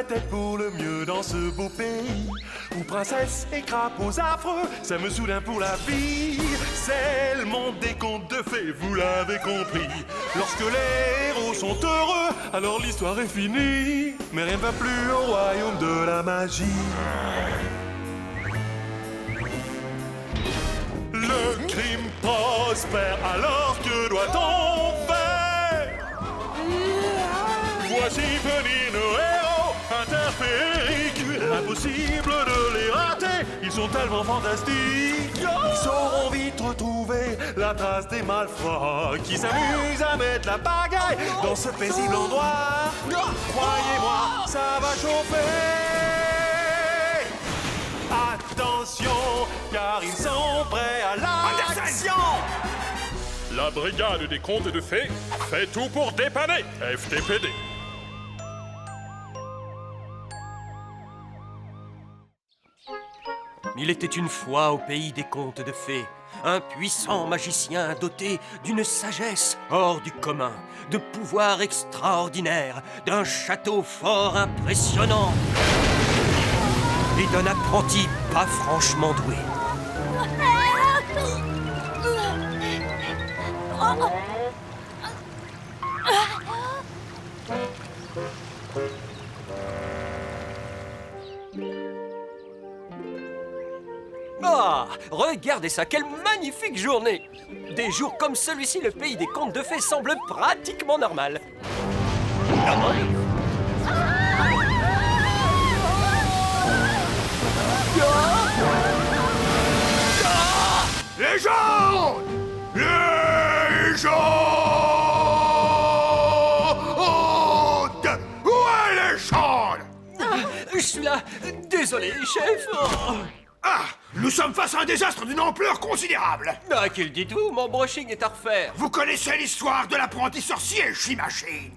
peut-être pour le mieux dans ce beau pays où princesse et crapauds affreux s'aiment soudain pour la vie. C'est le monde des contes de fées, vous l'avez compris. Lorsque les héros sont heureux, alors l'histoire est finie. Mais rien ne va plus au royaume de la magie. Le crime prospère, alors que doit-on faire? Voici venir nos héros interfériques. Impossible de les rater, ils sont tellement fantastiques. Ils sauront vite retrouver la trace des malfrats qui s'amusent à mettre la pagaille dans ce paisible endroit. Croyez-moi, ça va chauffer. Attention, car ils sont prêts à l'action. La brigade des contes de fées fait tout pour dépanner. FTPD. Il était une fois au pays des contes de fées un puissant magicien doté d'une sagesse hors du commun, de pouvoirs extraordinaires, d'un château fort impressionnant et d'un apprenti pas franchement doué. Ah, regardez ça, quelle magnifique journée! Des jours comme celui-ci, le pays des contes de fées semble pratiquement normal. Les gens! Les gens! Où est les gens? Je suis là. Désolé, chef. Oh. Ah! Nous sommes face à un désastre d'une ampleur considérable! Ah, qu'il dit tout, mon brushing est à refaire. Vous connaissez l'histoire de l'apprenti sorcier, j'imagine?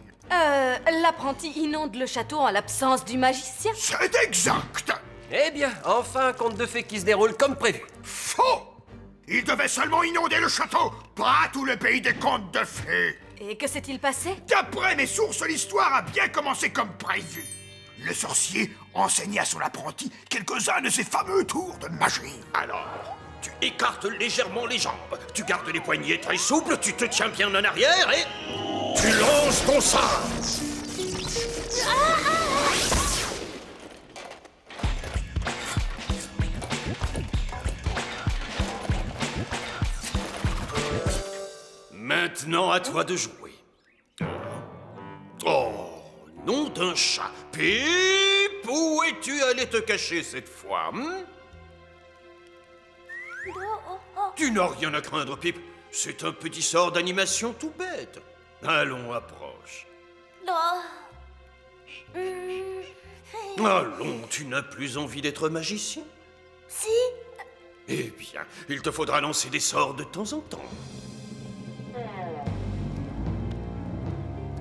L'apprenti inonde le château en l'absence du magicien. C'est exact! Eh bien, enfin un conte de fées qui se déroule comme prévu. Faux! Il devait seulement inonder le château, pas tout le pays des contes de fées. Et que s'est-il passé? D'après mes sources, l'histoire a bien commencé comme prévu. Le sorcier enseignait à son apprenti quelques-uns de ses fameux tours de magie. Alors, tu écartes légèrement les jambes, tu gardes les poignets très souples, tu te tiens bien en arrière et... tu lances ton sabre. Maintenant, à toi de jouer. Oh, nom d'un chat. Pip, où es-tu allé te cacher cette fois, Tu n'as rien à craindre, Pip. C'est un petit sort d'animation tout bête. Allons, approche. Allons, tu n'as plus envie d'être magicien? Si. Eh bien, il te faudra lancer des sorts de temps en temps.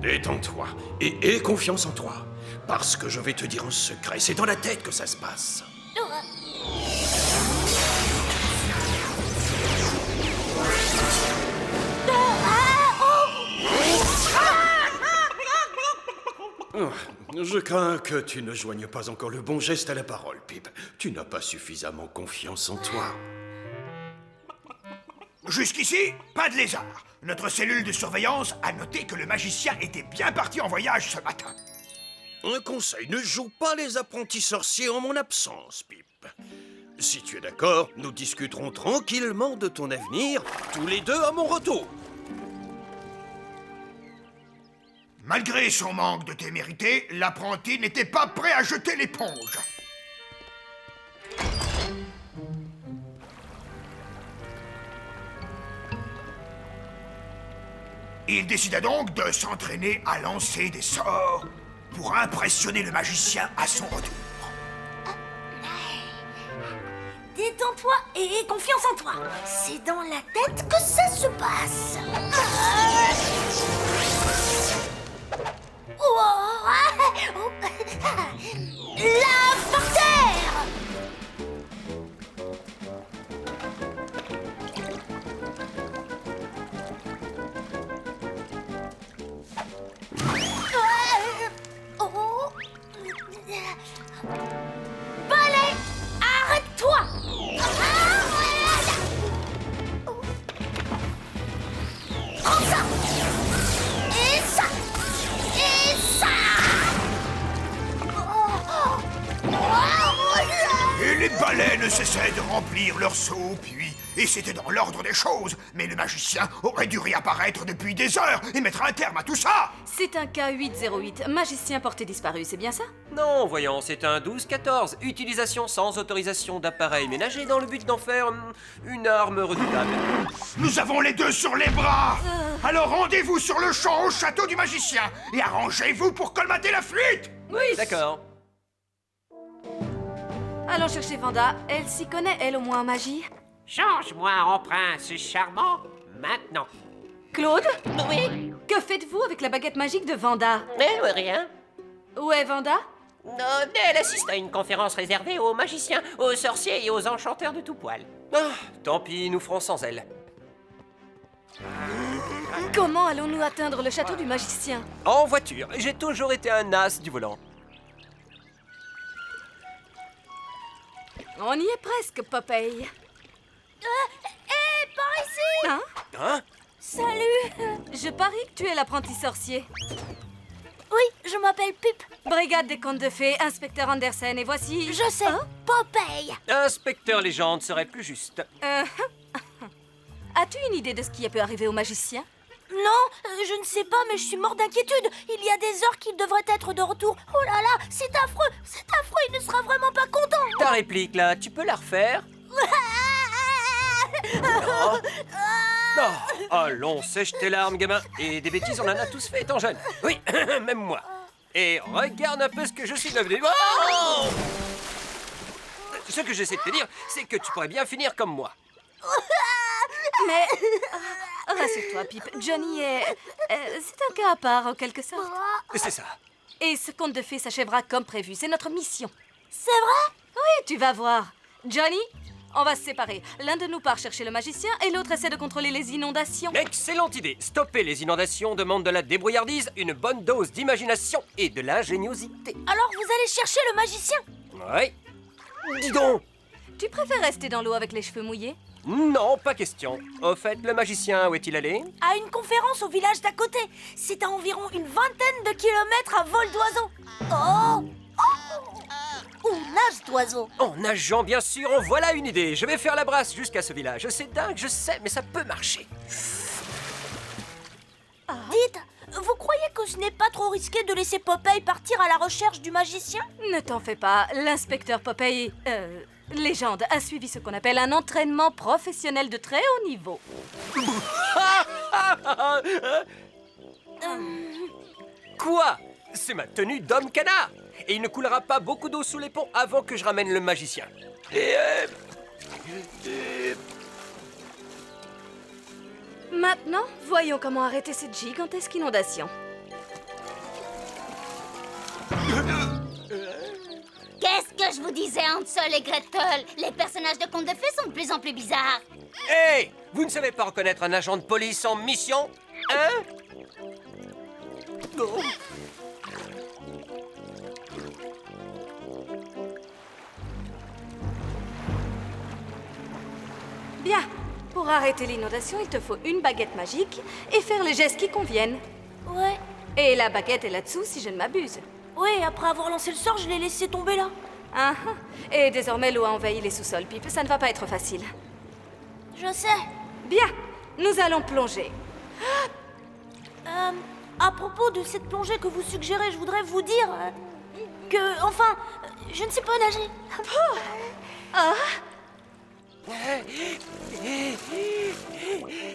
Détends-toi et aie confiance en toi. Parce que je vais te dire un secret, c'est dans la tête que ça se passe. Je crains que tu ne joignes pas encore le bon geste à la parole, Pip. Tu n'as pas suffisamment confiance en toi. Jusqu'ici, pas de lézard. Notre cellule de surveillance a noté que le magicien était bien parti en voyage ce matin. Un conseil, ne joue pas les apprentis sorciers en mon absence, Pip. Si tu es d'accord, nous discuterons tranquillement de ton avenir, tous les deux à mon retour. Malgré son manque de témérité, l'apprenti n'était pas prêt à jeter l'éponge. Il décida donc de s'entraîner à lancer des sorts pour impressionner le magicien à son retour. Détends-toi et aie confiance en toi. C'est dans la tête que ça se passe. La portière! ne cessaient de remplir leur seau au puits, et c'était dans l'ordre des choses. Mais le magicien aurait dû réapparaître depuis des heures et mettre un terme à tout ça. C'est un cas 808, magicien porté disparu, c'est bien ça? Non, voyons, c'est un 12-14. Utilisation sans autorisation d'appareil ménager dans le but d'en faire une arme redoutable. Nous avons les deux sur les bras. Alors rendez-vous sur le champ au château du magicien et arrangez-vous pour colmater la fuite. Oui, d'accord. Allons chercher Vanda, elle s'y connaît, elle, au moins en magie. Change-moi en prince charmant, maintenant. Claude, Oui, que faites-vous avec la baguette magique de Vanda? rien. Où est Vanda? Elle assiste à une conférence réservée aux magiciens, aux sorciers et aux enchanteurs de tout poil. Ah, tant pis, nous ferons sans elle. Comment allons-nous atteindre le château du magicien? En voiture, j'ai toujours été un as du volant. On y est presque, Popeye. Par ici. Hein? Hein? Salut. Je parie que tu es l'apprenti sorcier. Oui, je m'appelle Pip. Brigade des contes de fées, inspecteur Andersen, et voici... Je sais, Popeye. Inspecteur légende serait plus juste. As-tu une idée de ce qui a pu arriver au magicien? Non, je ne sais pas, mais je suis mort d'inquiétude. Il y a des heures qu'il devrait être de retour. Oh là là, c'est affreux, il ne sera vraiment pas content. Ta réplique, là, tu peux la refaire? Non. Oh, allons, sèche tes larmes, gamin. Et des bêtises, on en a tous fait étant jeune. Oui, même moi. Et regarde un peu ce que je suis devenu. Oh! Ce que j'essaie de te dire, c'est que tu pourrais bien finir comme moi. Mais... rassure-toi, Pip, Johnny est... c'est un cas à part, en quelque sorte. C'est ça. Et ce conte de fées s'achèvera comme prévu, c'est notre mission. C'est vrai? Oui, tu vas voir. Johnny, on va se séparer. L'un de nous part chercher le magicien et l'autre essaie de contrôler les inondations. Excellente idée. Stopper les inondations demande de la débrouillardise, une bonne dose d'imagination et de l'ingéniosité. Alors vous allez chercher le magicien? Oui. Dis donc. Tu préfères rester dans l'eau avec les cheveux mouillés? Non, pas question. Au fait, le magicien, où est-il allé? À une conférence au village d'à côté. C'est à environ une vingtaine de kilomètres à vol d'oiseau. Ou nage d'oiseau. En nageant, bien sûr, en voilà une idée. Je vais faire la brasse jusqu'à ce village. C'est dingue, je sais, mais ça peut marcher. Dites, vous croyez que ce n'est pas trop risqué de laisser Popeye partir à la recherche du magicien? Ne t'en fais pas, l'inspecteur Popeye, légende, a suivi ce qu'on appelle un entraînement professionnel de très haut niveau. Quoi? C'est ma tenue d'homme canard. Et il ne coulera pas beaucoup d'eau sous les ponts avant que je ramène le magicien. Maintenant, voyons comment arrêter cette gigantesque inondation. Qu'est-ce que je vous disais, Hansel et Gretel? Les personnages de contes de fées sont de plus en plus bizarres. Hé! Vous ne savez pas reconnaître un agent de police en mission? Hein? Non. Bien, pour arrêter l'inondation, il te faut une baguette magique et faire les gestes qui conviennent. Ouais. Et la baguette est là-dessous, si je ne m'abuse. Oui, après avoir lancé le sort, je l'ai laissé tomber là. Ah, ah. Et désormais, l'eau a envahi les sous-sols, Pip. Ça ne va pas être facile. Je sais. Bien, nous allons plonger. À propos de cette plongée que vous suggérez, je voudrais vous dire que, enfin, je ne sais pas nager.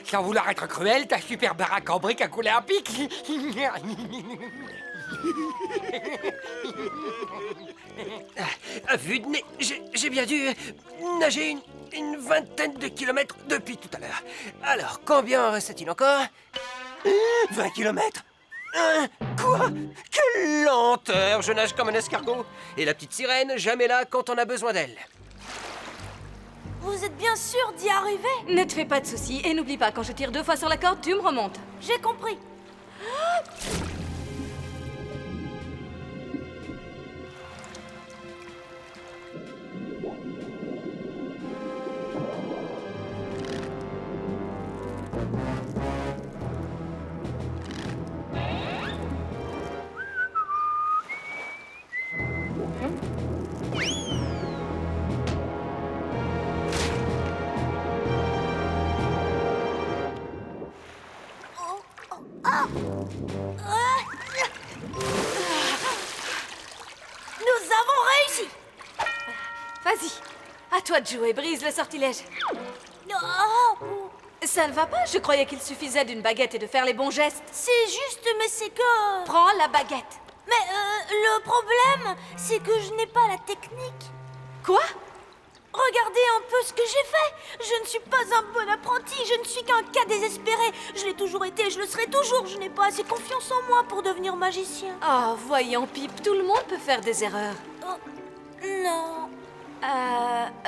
Sans vouloir être cruel, ta super baraque en briques a coulé un pic. À vue de nez, j'ai bien dû nager une vingtaine de kilomètres depuis tout à l'heure. Alors, combien reste-t-il encore? 20 kilomètres? Quoi? Quelle lenteur! Je nage comme un escargot. Et la petite sirène, jamais là quand on a besoin d'elle. Vous êtes bien sûr d'y arriver? Ne te fais pas de soucis et n'oublie pas, quand je tire 2 fois sur la corde, tu me remontes. J'ai compris. Nous avons réussi. Vas-y, à toi de jouer, brise le sortilège. Oh, Ça ne va pas? Je croyais qu'il suffisait d'une baguette et de faire les bons gestes. c'est juste, mais c'est que... Prends la baguette. Mais le problème, c'est que je n'ai pas la technique. Quoi? Regardez un peu ce que j'ai fait. Je ne suis pas un bon apprenti, je ne suis qu'un cas désespéré. Je l'ai toujours été, je le serai toujours. Je n'ai pas assez confiance en moi pour devenir magicien. Oh, voyons, Pip, tout le monde peut faire des erreurs. Oh, non.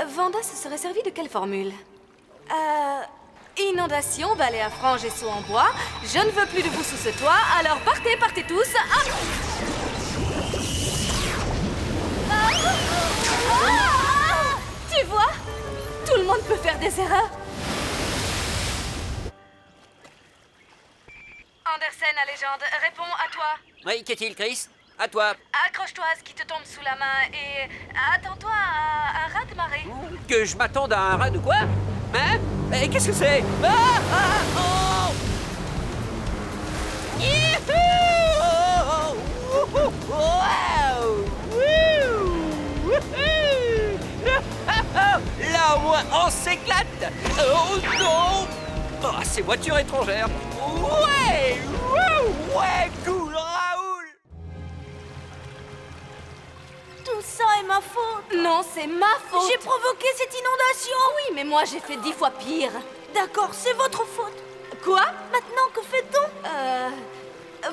Vanda se serait servi de quelle formule? Inondation, balai à franges et seau en bois. Je ne veux plus de vous sous ce toit, alors partez, partez tous. Hop! Tu vois? Tout le monde peut faire des erreurs. Andersen, la légende, réponds à toi. Oui, qu'est-il, Chris? À toi. Accroche-toi à ce qui te tombe sous la main et attends-toi à un rat de marée. Que je m'attende à un rat ou quoi? Hein? Mais qu'est-ce que c'est? Oh! Youhou! Wow! Wouh! Là, au moins, on s'éclate! Oh non! Oh, ces voitures étrangères! Ouais! Ouais! Cool, Raoul! Tout ça est ma faute. Non, c'est ma faute. J'ai provoqué cette inondation. Oui, mais moi j'ai fait 10 fois pire. D'accord, c'est votre faute. Quoi? Maintenant, que fait-on?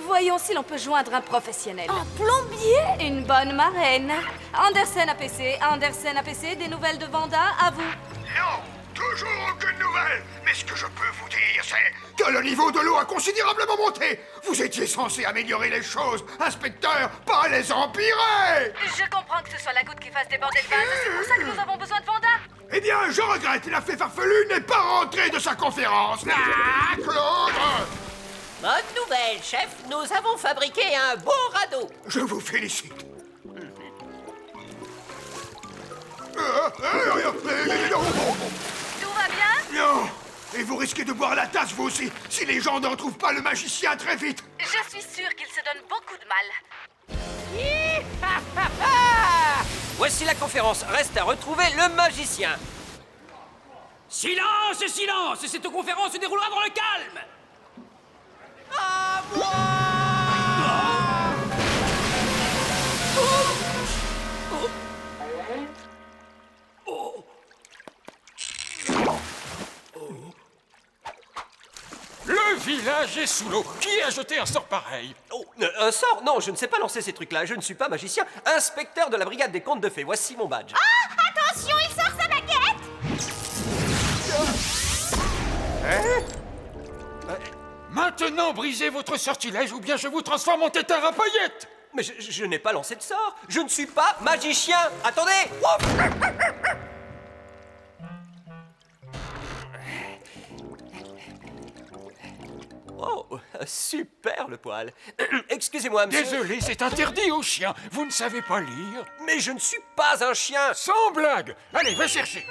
Voyons si l'on peut joindre un professionnel. Un plombier? Une bonne marraine. Andersen APC, des nouvelles de Vanda, à vous. Non, toujours aucune nouvelle. Mais ce que je peux vous dire, c'est que le niveau de l'eau a considérablement monté. Vous étiez censé améliorer les choses, inspecteur, pas les empirer. Je comprends que ce soit la goutte qui fasse déborder le vase. C'est pour ça que nous avons besoin de Vanda. Eh bien, je regrette, la fée farfelue n'est pas rentrée de sa conférence. Ah, Claude! Bonne nouvelle, chef, nous avons fabriqué un beau radeau. Je vous félicite. Tout va bien? Non! Et vous risquez de boire la tasse, vous aussi, si les gens n'en trouvent pas le magicien très vite. Je suis sûre qu'il se donne beaucoup de mal. Voici la conférence. Reste à retrouver le magicien. Silence, silence! Cette conférence se déroulera dans le calme! Le village est sous l'eau. Qui a jeté un sort pareil? Oh, un sort? Non, je ne sais pas lancer ces trucs-là. Je ne suis pas magicien. Inspecteur de la brigade des contes de fées. Voici mon badge. Attention, il sort sa baguette! Maintenant, brisez votre sortilège ou bien je vous transforme en tétard à paillettes. Mais je n'ai pas lancé de sort. Je ne suis pas magicien. Attendez. Ouf. Oh, super le poil. Excusez-moi, monsieur. Désolé, c'est interdit aux chiens. Vous ne savez pas lire. Mais je ne suis pas un chien. Sans blague. Allez, va chercher.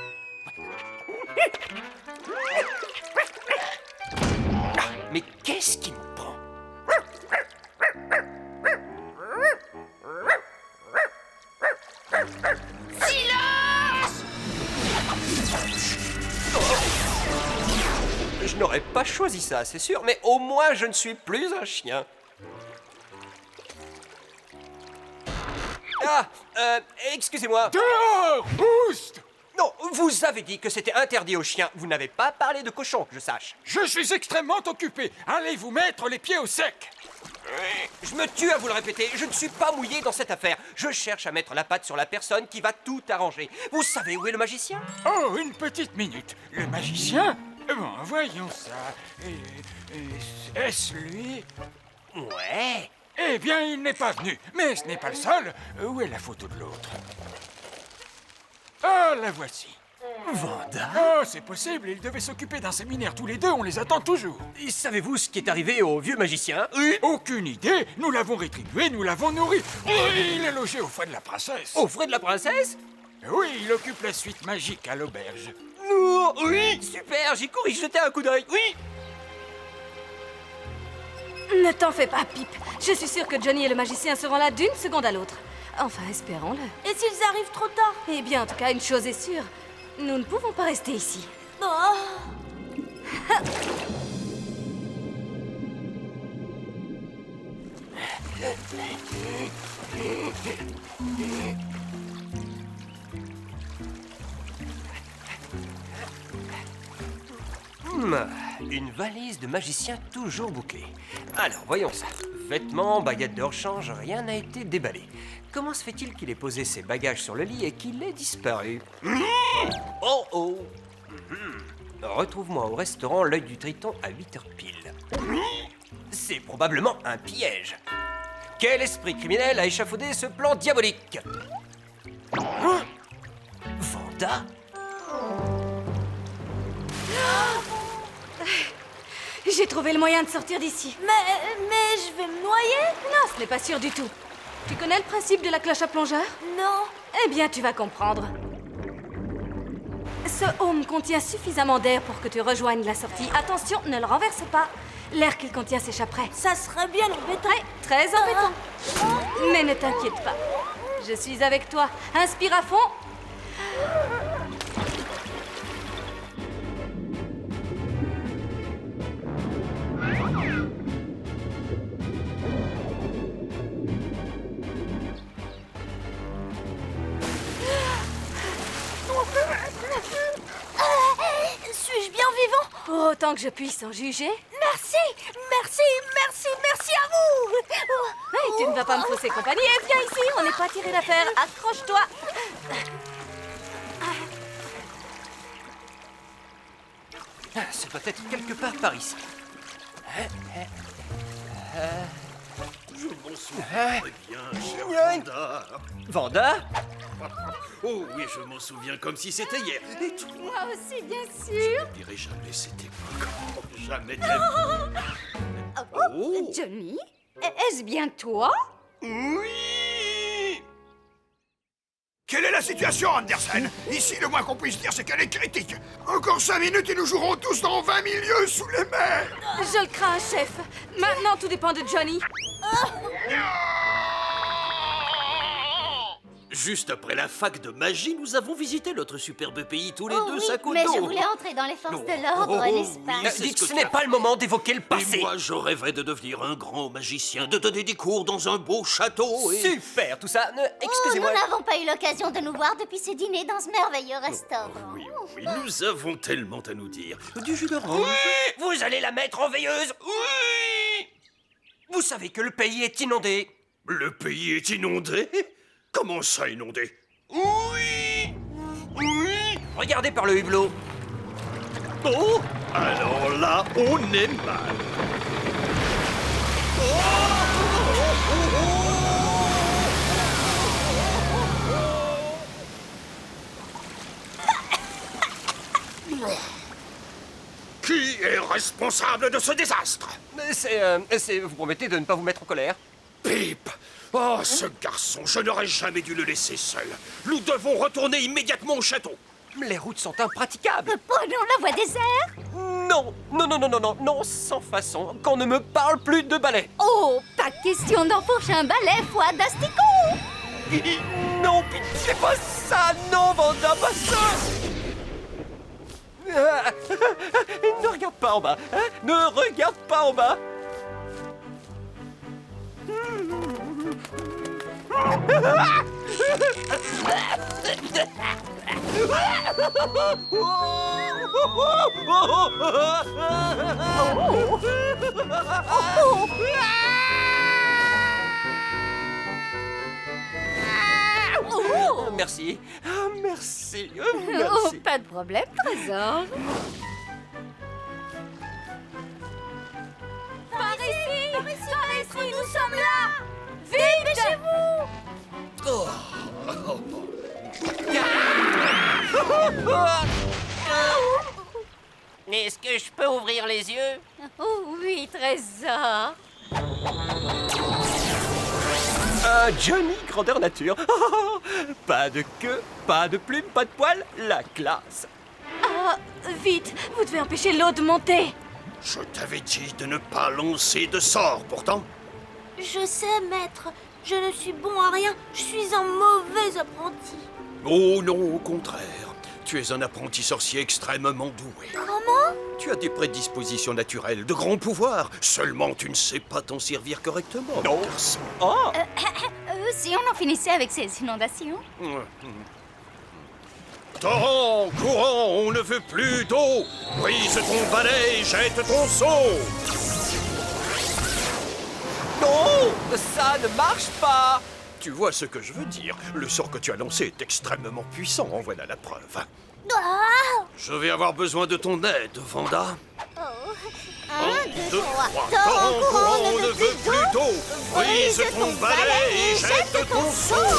Mais qu'est-ce qui me prend? Silence! Je n'aurais pas choisi ça, c'est sûr, mais au moins je ne suis plus un chien. Ah, excusez-moi. Dehors, Oust! Non, vous avez dit que c'était interdit aux chiens. Vous n'avez pas parlé de cochon, que je sache. Je suis extrêmement occupé. Allez vous mettre les pieds au sec. Je me tue à vous le répéter, je ne suis pas mouillé dans cette affaire. Je cherche à mettre la patte sur la personne qui va tout arranger. Vous savez où est le magicien? Oh, une petite minute. Le magicien? Bon, voyons ça. Est-ce lui? Ouais. Eh bien, il n'est pas venu. Mais ce n'est pas le seul. Où est la photo de l'autre? Ah, la voici. Vanda? Oh, c'est possible. Ils devaient s'occuper d'un séminaire tous les deux. On les attend toujours. Et savez-vous ce qui est arrivé au vieux magicien? Oui. Aucune idée. Nous l'avons rétribué, nous l'avons nourri. Oui, il est logé aux frais de la princesse. Aux frais de la princesse? Oui, il occupe la suite magique à l'auberge. Oh, oui, super, j'y cours y jeter un coup d'œil, oui. Ne t'en fais pas, Pip. Je suis sûre que Johnny et le magicien seront là d'une seconde à l'autre. Enfin, espérons-le. Et s'ils arrivent trop tard? Eh bien, en tout cas, une chose est sûre. Nous ne pouvons pas rester ici. Oh. Une valise de magicien toujours bouclée. Alors, voyons ça. Vêtements, baguettes de rechange, rien n'a été déballé. Comment se fait-il qu'il ait posé ses bagages sur le lit et qu'il ait disparu? Oh oh. Retrouve-moi au restaurant L'Œil du Triton à 8h pile. C'est probablement un piège. Quel esprit criminel a échafaudé ce plan diabolique? Vanda? J'ai trouvé le moyen de sortir d'ici. Mais je vais me noyer? Non, ce n'est pas sûr du tout. Tu connais le principe de la cloche à plongeur? Non. Eh bien, tu vas comprendre. Ce home contient suffisamment d'air pour que tu rejoignes la sortie. Attention, ne le renverse pas. L'air qu'il contient s'échapperait. Ça serait bien embêtant. Ouais, très embêtant. Mais ne t'inquiète pas. Je suis avec toi. Inspire à fond. Suis-je bien vivant? Autant que je puisse en juger. Merci, merci, merci, merci à vous. Hey, tu ne vas pas me fausser compagnie. Eh, viens ici, on n'est pas tiré d'affaire. Accroche-toi. Ça doit être quelque part par ici. Je m'en souviens très bien, cher Vanda. Vanda? Oh oui, je m'en souviens comme si c'était hier. Et toi? Moi aussi, bien sûr. Je n'oublierai jamais cette époque. Oh, jamais de la vie. Oh. Johnny, est-ce bien toi? Oui. Quelle est la situation, Andersen? Ici, le moins qu'on puisse dire, c'est qu'elle est critique. Encore 5 minutes et nous jouerons tous dans 20 000 lieues sous les mers. Je le crains, chef. Maintenant, tout dépend de Johnny. Juste après la fac de magie, nous avons visité notre superbe pays tous les Oh deux, oui, sac au mais dos. je voulais entrer dans les forces de l'ordre, Oh, n'est-ce pas? oui, c'est Dites, ce que ce tu n'est as pas le moment d'évoquer le Et passé. moi, je rêverais de devenir un grand magicien, de donner des cours dans un beau château et... Super, tout ça. Oh, Excusez-moi. nous n'avons pas eu l'occasion de nous voir depuis ce dîner dans ce merveilleux restaurant. Oui, oui, nous avons tellement à nous dire. Du jus d'orange. Oui, vous allez la mettre en veilleuse. Oui. Vous savez que le pays est inondé. Le pays est inondé? Comment ça, inondé? Oui. Oui. Regardez par le hublot. Oh! Alors là, on est mal. Qui est responsable de ce désastre? Vous promettez de ne pas vous mettre en colère? Pip! Oh, ce garçon, je n'aurais jamais dû le laisser seul. Nous devons retourner immédiatement au château. Les routes sont impraticables. Prenons la voie des airs. Non, non, non, non, non, non, non, sans façon. Qu'on ne me parle plus de balai. Oh, pas question d'enfourcher un balai, foi d'asticot. Non, pitié, pas ça. Non, Vanda, pas ça. Ne regarde pas en bas. Hein? Ne regarde pas en bas. Merci. Merci. Oh, Merci. pas de problème, trésor. Par ici! Par ici, nous sommes là! Vite! Dépêchez-vous! Oh. Est-ce que je peux ouvrir les yeux? Oh oui, trésor. Johnny, grandeur nature. Pas de queue, pas de plume, pas de poils, la classe. Ah, vite, vous devez empêcher l'eau de monter. Je t'avais dit de ne pas lancer de sort, pourtant. Je sais, maître. Je ne suis bon à rien. Je suis un mauvais apprenti. Oh non, au contraire. Tu es un apprenti sorcier extrêmement doué. Comment? Tu as des prédispositions naturelles, de grands pouvoirs. Seulement, tu ne sais pas t'en servir correctement, mon garçon. Oh, Si on en finissait avec ces inondations. Torrent, courant, on ne veut plus d'eau. Brise ton balai et jette ton seau. non, ça ne marche pas. Tu vois ce que je veux dire. Le sort que tu as lancé est extrêmement puissant, en voilà la preuve. Ah! Je vais avoir besoin de ton aide, Vanda. 1, 2, 3. Torrent, courant, on ne veut plus d'eau. Brise ton balai et jette ton seau.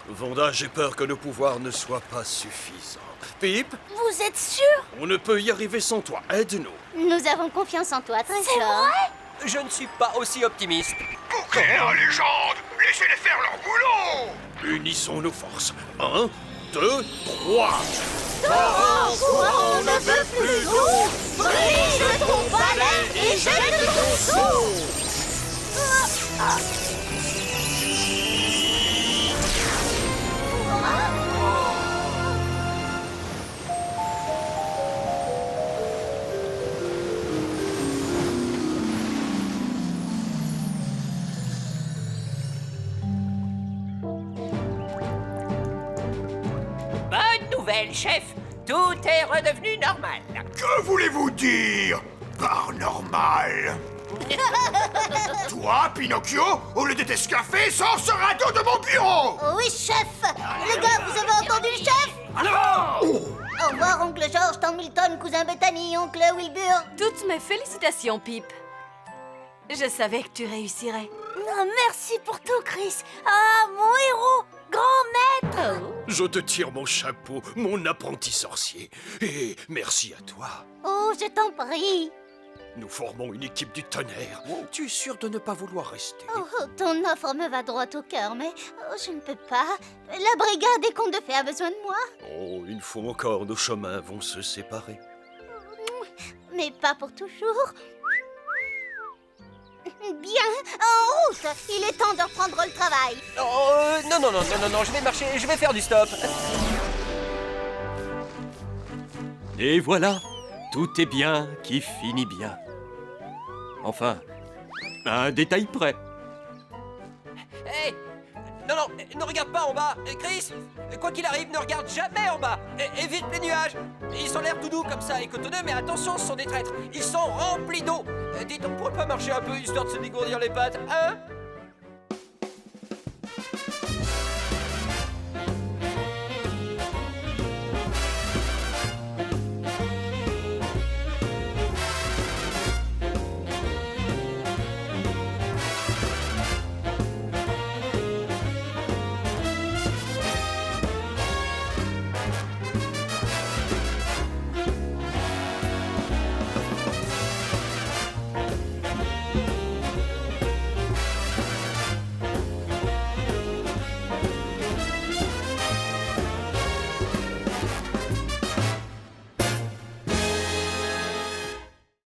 Vanda, j'ai peur que nos pouvoirs ne soient pas suffisants. Pip, Vous êtes sûr? on ne peut y arriver sans toi. Aide-nous. Nous avons confiance en toi, Trésor. C'est vrai? Je ne suis pas aussi optimiste. Bouclez la légende! Laissez-les faire leur boulot! Unissons nos forces. 1, 2, 3. On ne veut plus d'eau! Brise ton balai et jette ton seau! Bonne nouvelle, chef. Tout est redevenu normal. Que voulez-vous dire par normal? Toi, Pinocchio, au lieu de t'escaffer, sors ce radeau de mon bureau! Oui, chef. Les gars, vous avez entendu le chef? Au revoir, oncle George, Tom Milton, cousin Bethany, oncle Wilbur. Toutes mes félicitations, Pip. Je savais que tu réussirais. Merci pour tout, Chris. Ah, mon héros! Grand maître! Je te tire mon chapeau, mon apprenti sorcier. Et merci à toi. Oh, je t'en prie. Nous formons une équipe du tonnerre. Tu es sûr de ne pas vouloir rester? Oh, ton offre me va droit au cœur, mais je ne peux pas. La brigade des contes de fées a besoin de moi. Oh, une fois encore, nos chemins vont se séparer. Mais pas pour toujours. Bien, en route. Il est temps de reprendre le travail. Oh, non, je vais marcher, je vais faire du stop. Et voilà, tout est bien qui finit bien. Enfin, à un détail près. Hé, non, ne regarde pas en bas. Chris, quoi qu'il arrive, ne regarde jamais en bas. Évite les nuages. Ils ont l'air tout doux comme ça et cotonneux, mais attention, ce sont des traîtres. Ils sont remplis d'eau. Dites, on pourrait pas marcher un peu histoire de se dégourdir les pattes, hein?